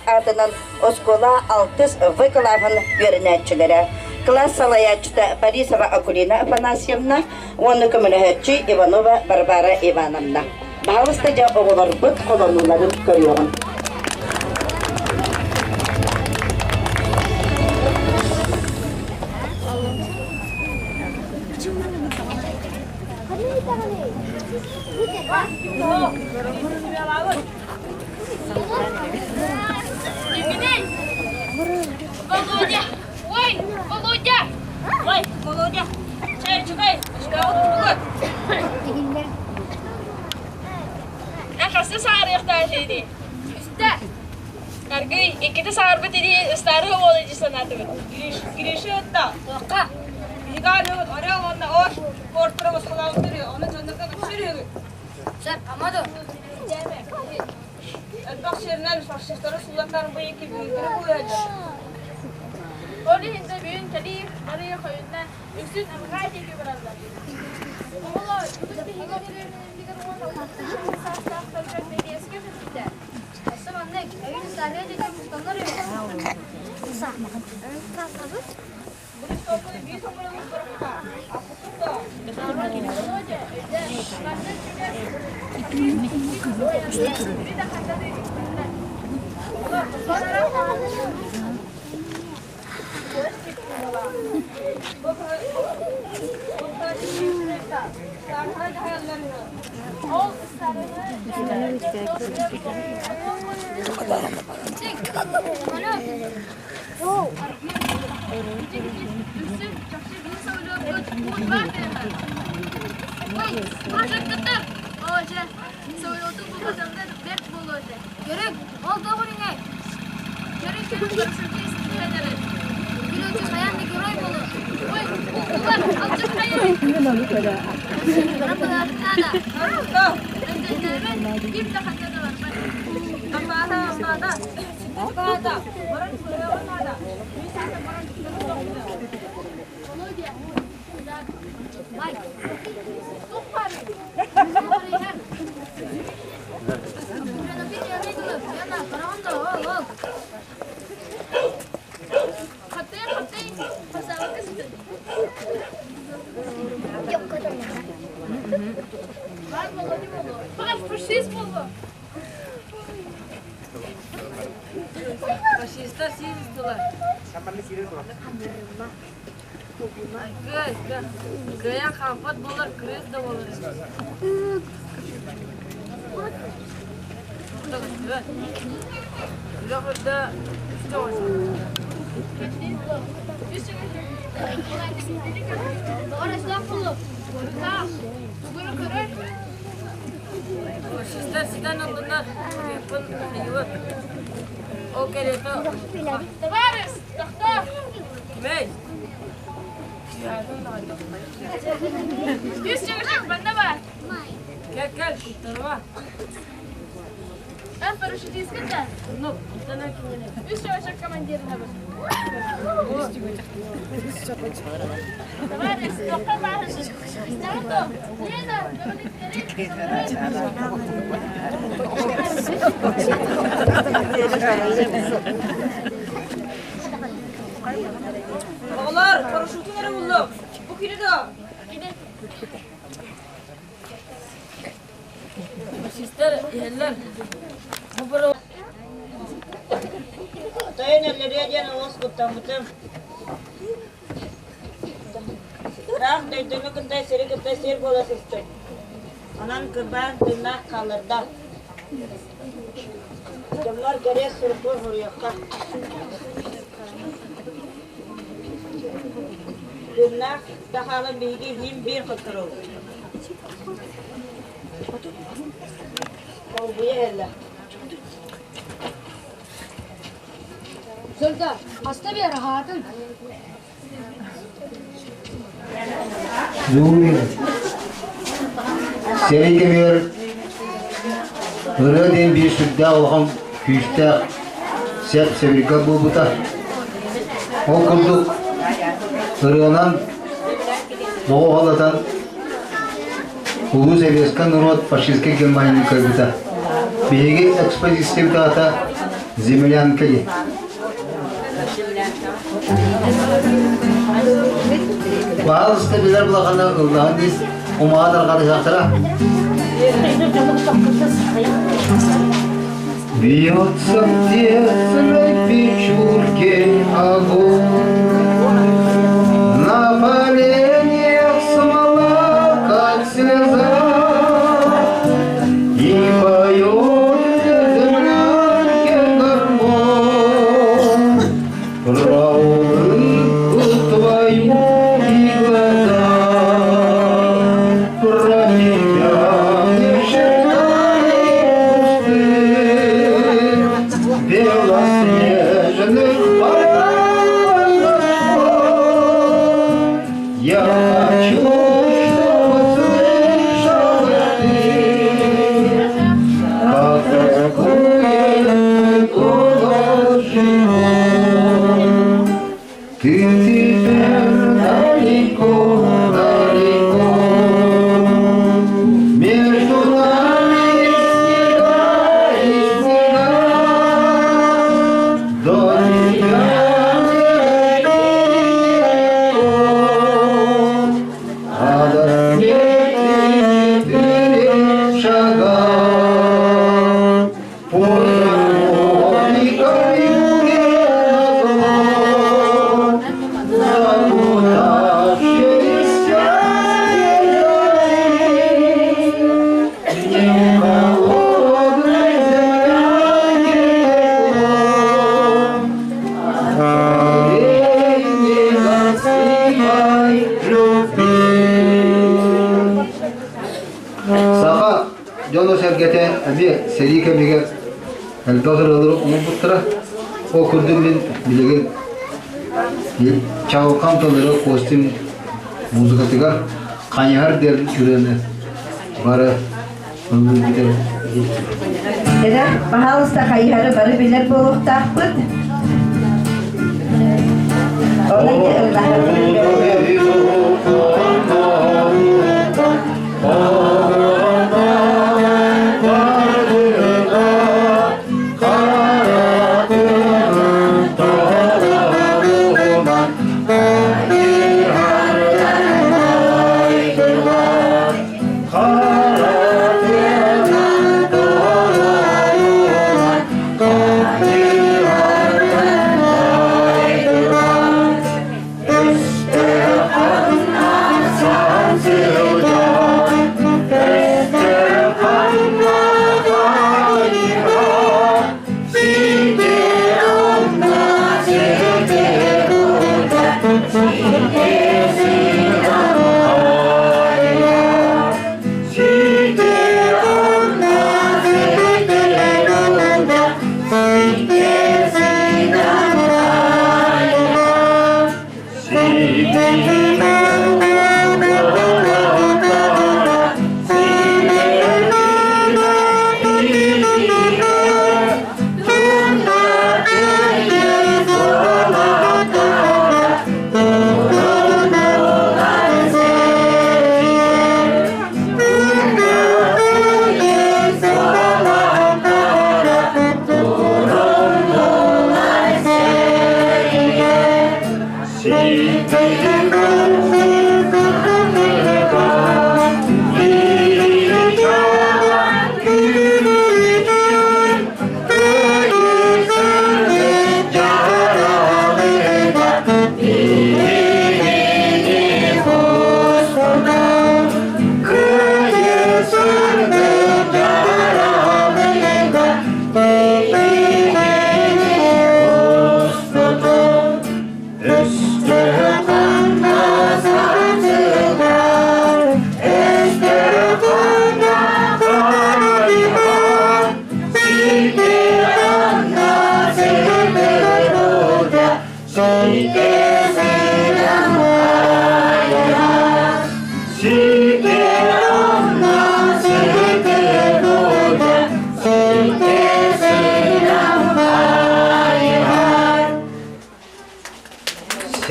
Adının Oskola Altız Vıkılav'ın yörenetçileri. Klas salayatçıda Parisova Akulina Afanasyevna, onu kümünühetçi Ivanova Barbara Ivanovna. Bağlıstaca oğullar bıt kolonuları görüyorum. Володя! Ой, Володя! Ой, Володя! Чай, чекай! Akasnya sehari kita sini. Sudah. Kargi, kita sehari berdiri setara boleh di sana tu. Girish itu. Oka. Jika ada orang orang orang porter masalah itu, orang jangan kita bersih. Sir, kamu tu. Bak şerinden faşistleri sulakların bu iki büyükleri koyacak. Onu hindi büyün kedi araya koyundan üstün amgay teki birazdan. Allah, anne, evin sarıya çeken mustanlar yok. Sağ mı? Kalkalım. Bunu sokulu bir sokulu bırakma. Akutun da. Bir de kaçadı. Gaya kafat bolar, kriz de bolar. Lahırda işte var. Orası pulu. Orada. Bugün kırır. Sizden ondan yapın yok. O geliyor. Tavares, doktor. Kimey? Yüz çevirecek bende var. Gel kurtarma. Sen paraşütist kadar. No, sana kimine? Üst çavuşak komandirine bak. Tamam, stoppa bahsediyor. Stoppa. Oğlar, paraşütü nereye bulduk? Bu kili de. Sister, yeğenler. Bu para. Tayo naliriyan os kutam-kutam. Ram daytunu kentay sir bola sister. Anan keban tuna kalırda. Jamlar gare surpur huriyakka. Tuna dahala bilgi him bir kuturu. Bu yella. Zolda, hasta bir rahatın. Zuri. Seri kemir. Öğrenin bir sütte olhan küçte sevrika bu buta. O kulduk. Öğrenen doğu halatan Ulu seviyesken nurot faşistke gelmayını kaybıta. Bilgi ekspozisyon dağıta zemilyan keli. Bazı siteler bulakana Allah'ın biz umağa dargada şaktıra. Бьется в тесной печурке огонь, на поленьях смола, как слеза, и поет землянке гармонь про улыбку твою и глаза, про тебя не белоснежных полянах. Я хочу, чтобы слышала ты, как тоскует голос живой. Ты теперь далеко, далеко, между нами снега и снега. До тебя недалеко, а до смерти 4 шага. По дорогам юге запутавшиеся снега, мне холодной землянке Саха, жоно сергете, аби серика биге албагыр алыр умуттыра. О күрдүм мен билеген чабылкан тоныры костюм музыка тигар каняр дер жүрөне бары ömür gider. Eda, bahalısda kayıharı barı bilir buluq taqbıd. Olaydı Allah'ın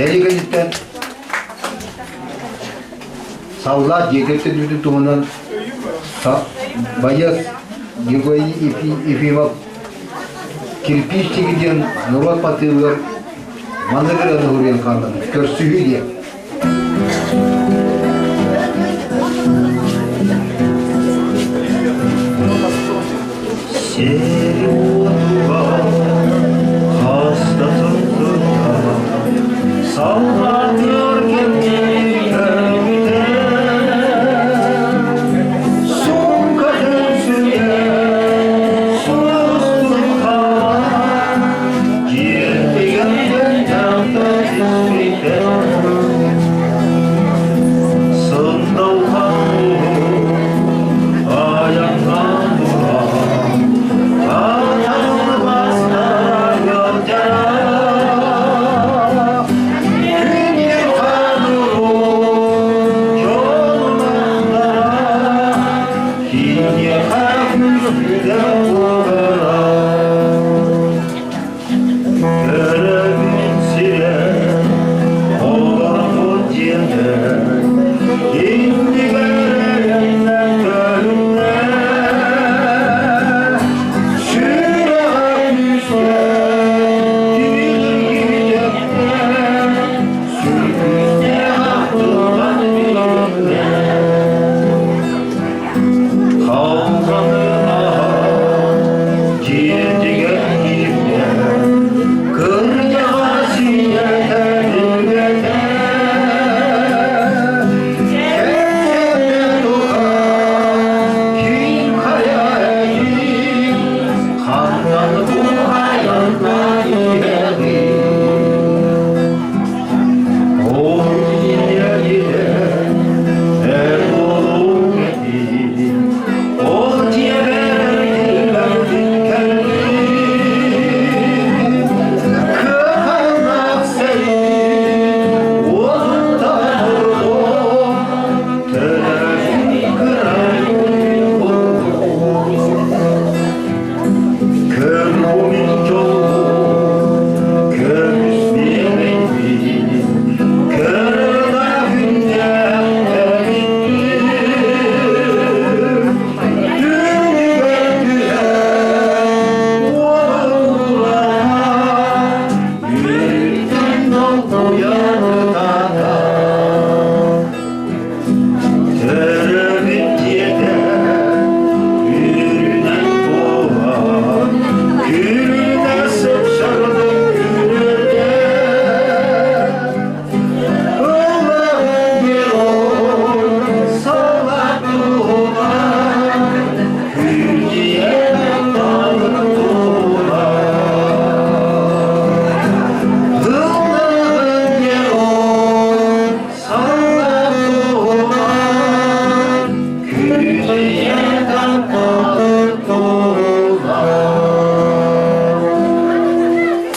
Serikacıktan savlat yedirtti düdü tuğundan bayaz yıkayı ipi bak kirpiç çekilgen nurvat patıyorlar mandıkır adı huruyan kaldan körsühü diye seri otuğa hasta tuttuğa sallanıyor kendini köyde son kadın süre sustum kalan girdi gönlüm tamda titrikte sındal kanlı ayağından duran anılmazlara gönderer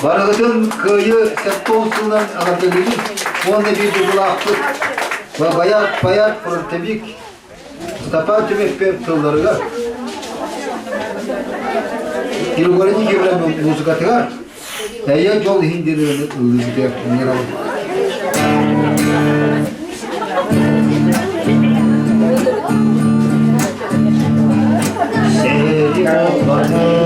Varıldın köyü septolsundan alabilir. Onda bir duygulattık. Ve bayat tebrik. Mustafa tümek peptolarına. Kilogoreni gibi müzikatılar. Ya yol hindileri ıllıcık yaptım. Seri olmadı.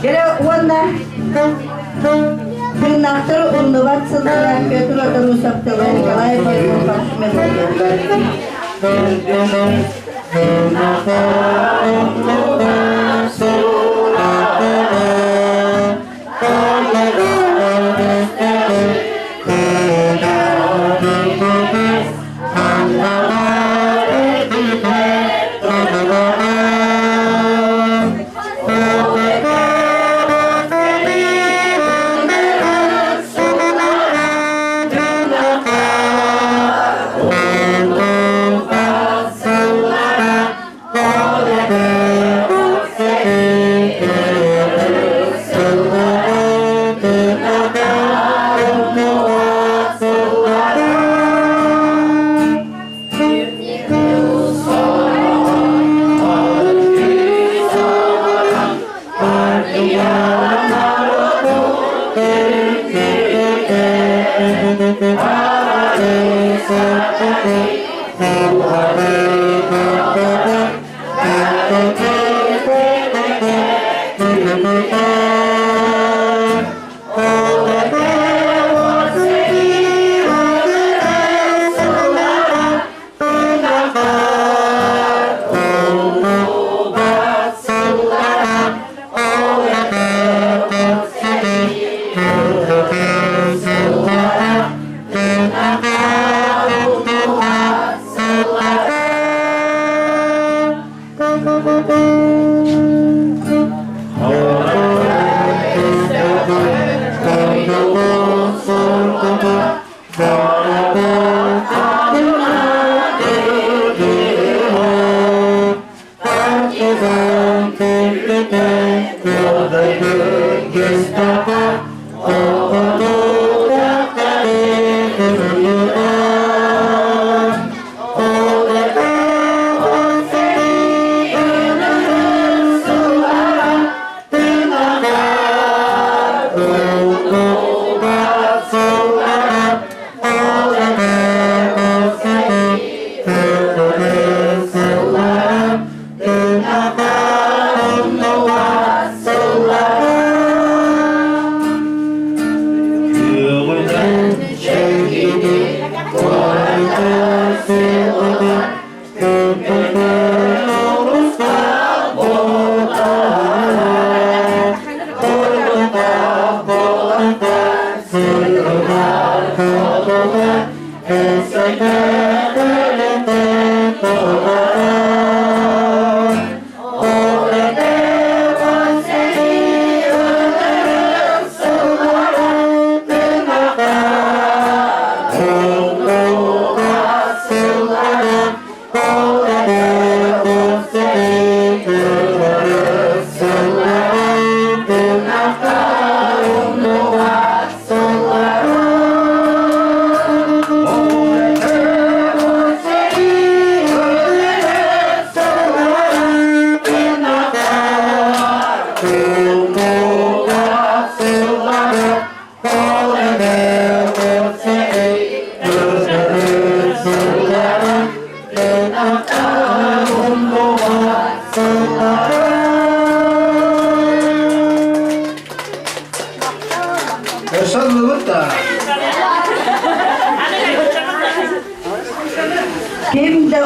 Gene onda tırnaktır unluvat sıldılar kötü adı Musab'talar kalay koyun bakışmet oluyorlar.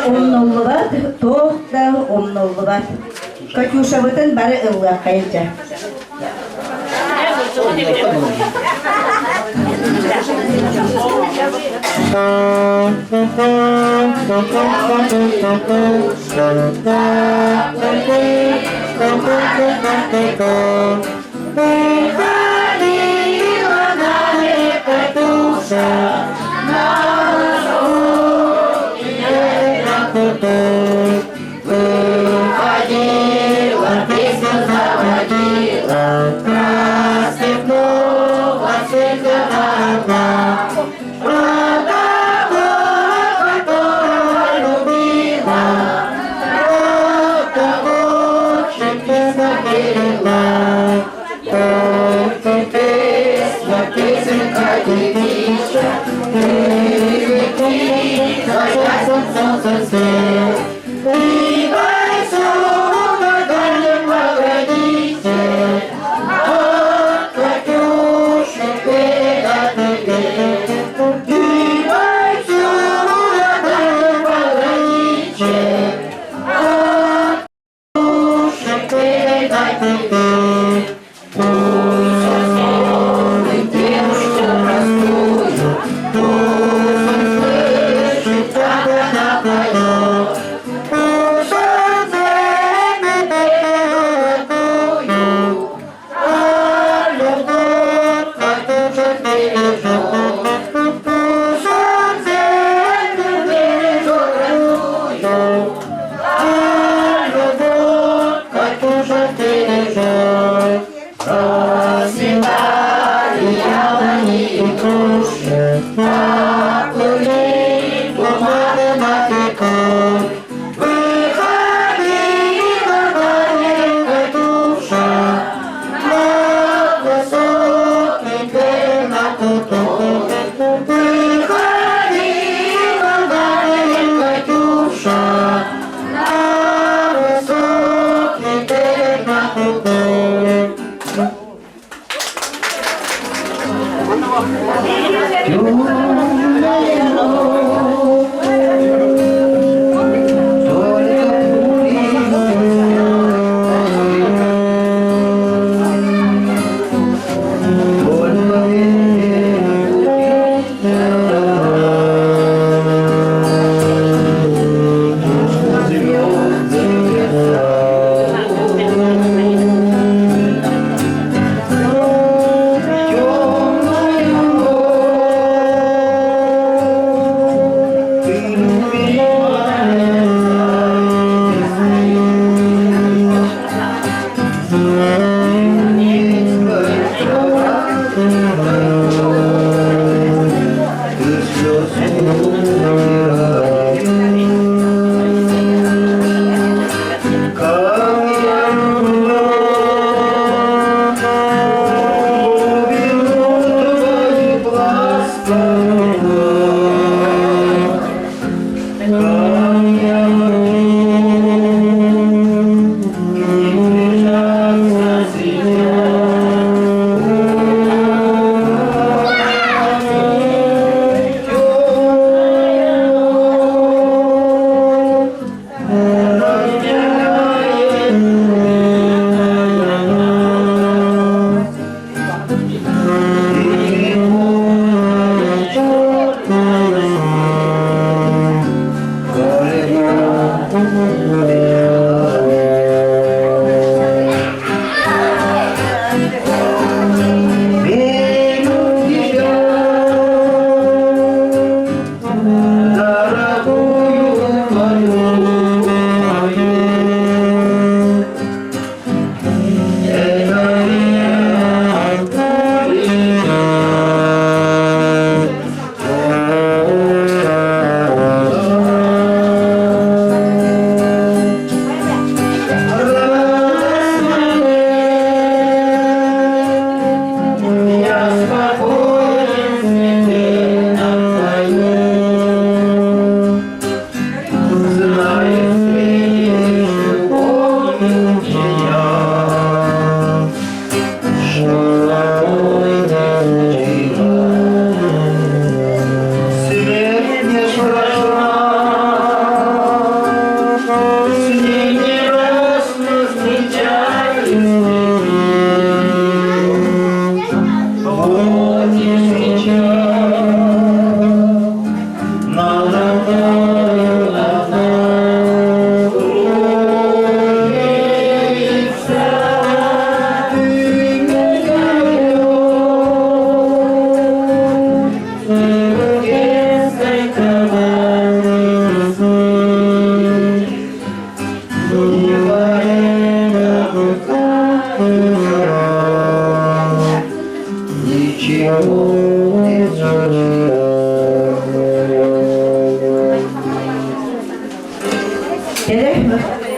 onnollu var, toğuk da onnollu var. Katyuşa vatan bari ıllak kayınca. Oh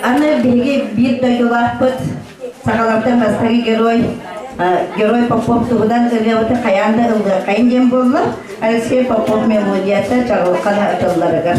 Аны беги bir дойлаппыт сагалардан бастагы герой Попов тугудан ылыбыты каянда ылды кайын жем болду. Алексей Попов мелодиясы чагылкан атыларыга.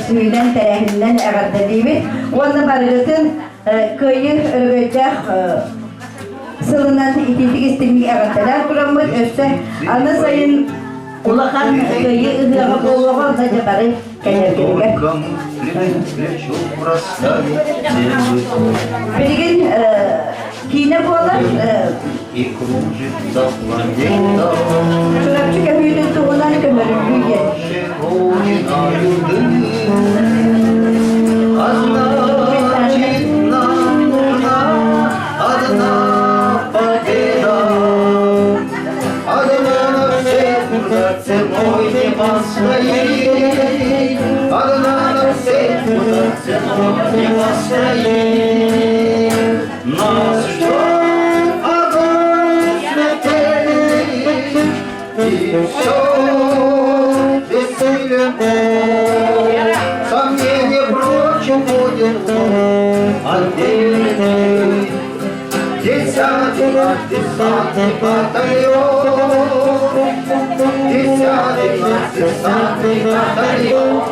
Suyudan terahinden ağardalıyım. Onda barıgatın köyü örgücek sılınan ititik istimlik ağardalar kuramız össe ana sayın ulakan köyü ıhığa boğuğa da jabarı kenergeliger. Bilgin kine boğular Çorapçı kömüğünün tuğunan kömürün büyüyen. Сомнения прочим будет, отдельный. Здесь Десятый наш десантный батальон, десятый наш десантный батальон.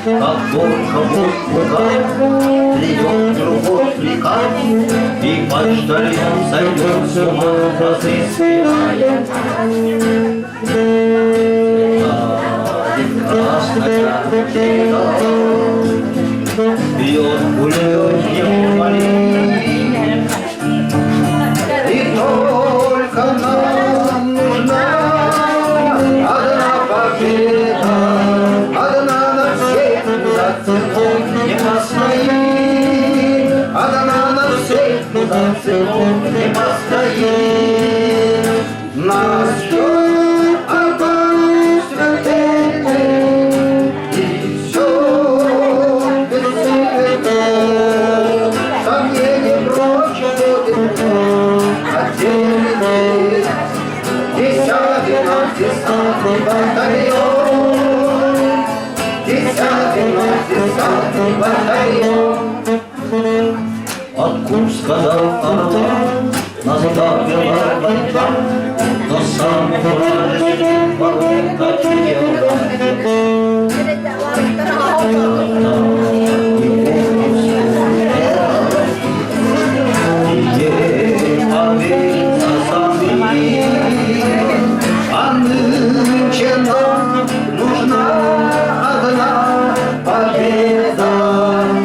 Как только воздуха придет другой приказ, и почтальон сойдет с ума, разыскивая. Один красная птица бьет пулемет неумолим, и только нам нужна одна победа, одна на всех, за цепом не постоит, одна на всех, за цепом не постоит. Нас ждет огонь смертельный, и все без цветов, сомнений прочь будет отдельный. Десятый наш десантный батальон, десятый наш десантный батальон. От Курска до Орла нас добила война, но сам товарищ воронка чьего. А нынче нам нужна одна победа,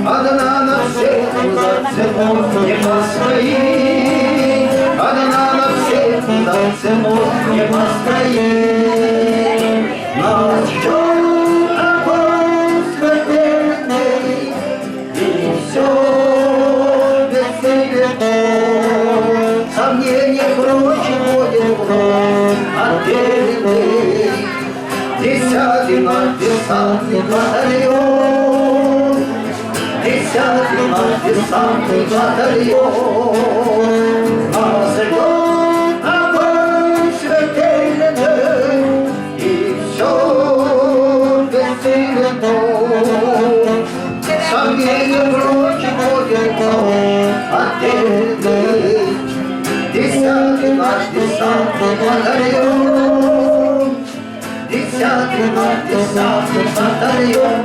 одна на всех, за цепом не постоит, одна на всех, за цепом не постоит. Нас ждет огонь смертельный, и все без цветов, сомнения прочь будет отдельный. Десятый наш десантный батальон, десятый наш десантный батальон. Нас ждет огонь смертельный, и все без цветов, сомнения прочь будет отдельный. Десятый наш десантный батальон, десятый наш десантный батальон.